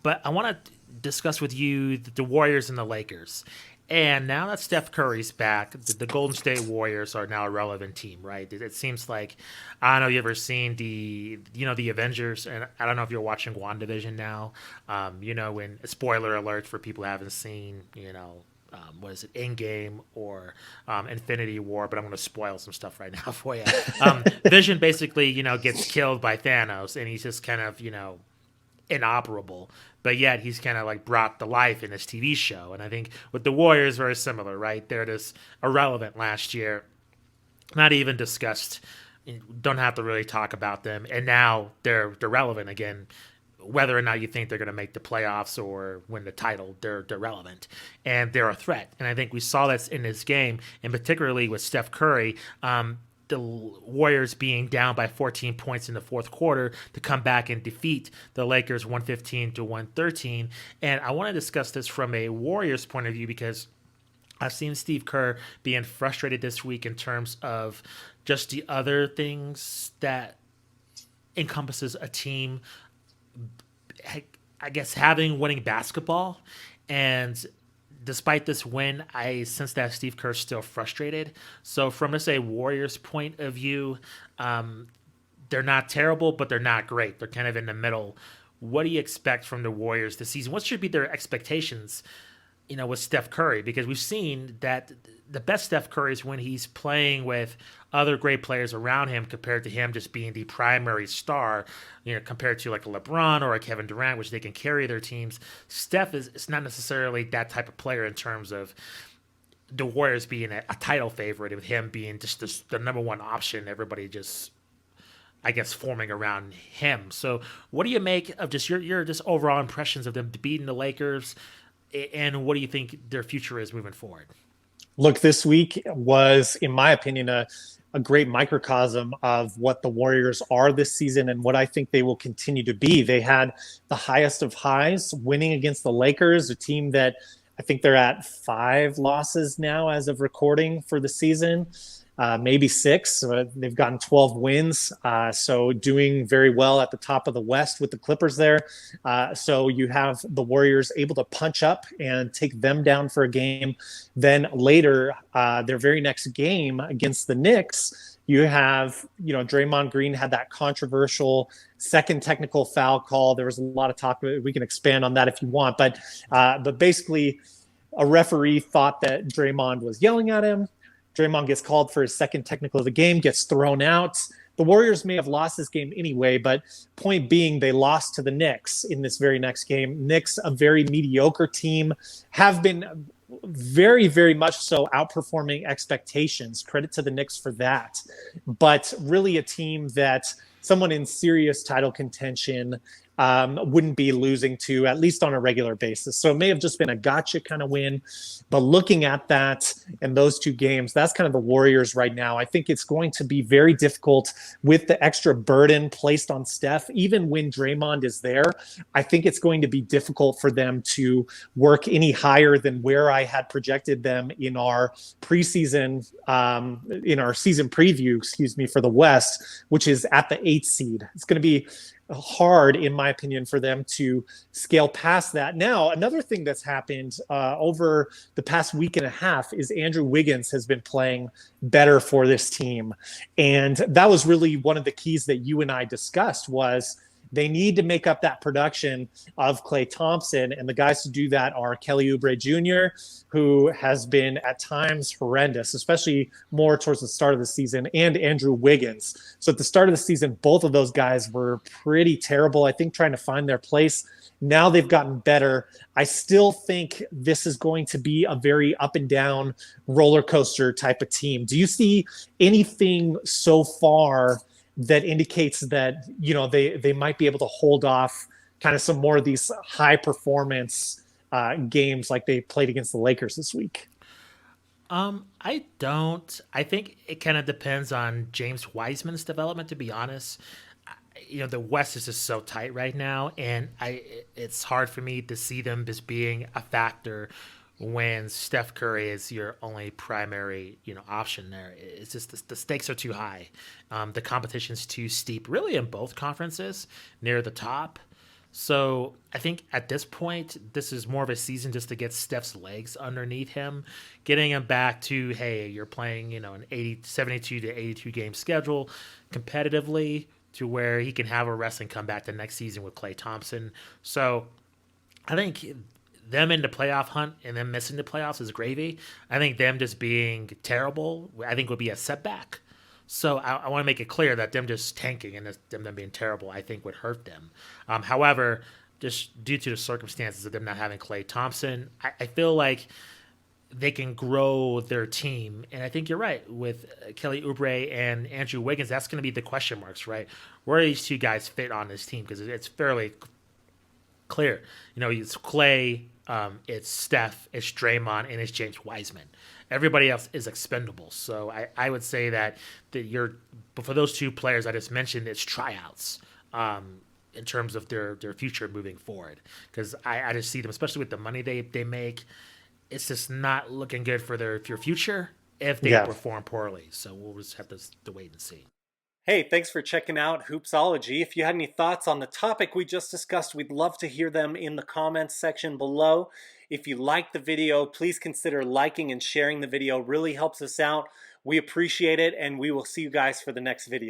But I want to discuss with you the Warriors and the Lakers. And now that Steph Curry's back, the Golden State Warriors are now a relevant team, right? It seems like I don't know. You ever seen the Avengers? And I don't know if you're watching WandaVision now. When spoiler alert for people who haven't seen, what is it, Endgame or Infinity War, but I'm going to spoil some stuff right now for you. Vision basically, gets killed by Thanos, and he's just kind of, inoperable, but yet he's kind of like brought to life in this TV show. And I think with the Warriors, very similar, right? They're just irrelevant last year, not even discussed. Don't have to really talk about them, and now they're relevant again. Whether or not you think they're going to make the playoffs or win the title, they're relevant and they're a threat. And I think we saw this in this game, and particularly with Steph Curry. The Warriors being down by 14 points in the fourth quarter to come back and defeat the Lakers 115 to 113. And I want to discuss this from a Warriors point of view because I've seen Steve Kerr being frustrated this week in terms of just the other things that encompasses a team, I guess, having winning basketball. And despite this win, I sense that Steve Kerr's still frustrated. So from, let's say, Warriors' point of view, they're not terrible, but they're not great. They're kind of in the middle. What do you expect from the Warriors this season? What should be their expectations, with Steph Curry? Because we've seen that the best Steph Curry is when he's playing with other great players around him compared to him just being the primary star, compared to like a LeBron or a Kevin Durant, which they can carry their teams. Steph is not necessarily that type of player in terms of the Warriors being a title favorite, with him being just the number one option. Everybody just, I guess, forming around him. So what do you make of just your just overall impressions of them beating the Lakers, and what do you think their future is moving forward? Look, this week was, in my opinion, a great microcosm of what the Warriors are this season and what I think they will continue to be. They had the highest of highs winning against the Lakers, a team that I think they're at 5 losses now as of recording for the season. Maybe 6. They've gotten 12 wins. So doing very well at the top of the West with the Clippers there. So you have the Warriors able to punch up and take them down for a game. Then later, their very next game against the Knicks, you have, Draymond Green had that controversial second technical foul call. There was a lot of talk. We can expand on that if you want. But basically, a referee thought that Draymond was yelling at him. Draymond gets called for his second technical of the game, gets thrown out. The Warriors may have lost this game anyway, but point being, they lost to the Knicks in this very next game. Knicks, a very mediocre team, have been very, very much so outperforming expectations. Credit to the Knicks for that. But really a team that someone in serious title contention wouldn't be losing to, at least on a regular basis. So it may have just been a gotcha kind of win. But looking at that and those two games, that's kind of the Warriors right now. I think it's going to be very difficult with the extra burden placed on Steph. Even when Draymond is there, I think it's going to be difficult for them to work any higher than where I had projected them in our preseason, in our season preview, for the West, which is at the 8th seed. It's going to be hard, in my opinion, for them to scale past that. Now, another thing that's happened over the past week and a half is Andrew Wiggins has been playing better for this team. And that was really one of the keys that you and I discussed was they need to make up that production of Klay Thompson. And the guys to do that are Kelly Oubre Jr., who has been at times horrendous, especially more towards the start of the season, and Andrew Wiggins. So at the start of the season, both of those guys were pretty terrible, I think, trying to find their place. Now they've gotten better. I still think this is going to be a very up and down roller coaster type of team. Do you see anything so far that indicates that, they might be able to hold off kind of some more of these high performance games like they played against the Lakers this week? I don't. I think it kind of depends on James Wiseman's development, to be honest. The West is just so tight right now, and it's hard for me to see them as being a factor when Steph Curry is your only primary, option there. It's just the stakes are too high. The competition's too steep, really, in both conferences near the top. So I think at this point, this is more of a season just to get Steph's legs underneath him, getting him back to, hey, you're playing, an 72 to 82 game schedule competitively to where he can have a rest and come back the next season with Klay Thompson. So I think them in the playoff hunt and them missing the playoffs is gravy. I think them just being terrible, I think would be a setback. So I want to make it clear that them just tanking and them being terrible, I think would hurt them. However, just due to the circumstances of them not having Klay Thompson, I feel like they can grow their team. And I think you're right with Kelly Oubre and Andrew Wiggins. That's going to be the question marks, right? Where do these two guys fit on this team? Because it's fairly clear. It's Clay, it's Steph, it's Draymond, and it's James Wiseman. Everybody else is expendable. So I would say but for those two players I just mentioned, it's tryouts in terms of their future moving forward. Because I just see them, especially with the money they make, it's just not looking good for their future if they Yeah. perform poorly. So we'll just have to wait and see. Hey, thanks for checking out Hoopsology. If you had any thoughts on the topic we just discussed, we'd love to hear them in the comments section below. If you liked the video, please consider liking and sharing the video. It really helps us out. We appreciate it, and we will see you guys for the next video.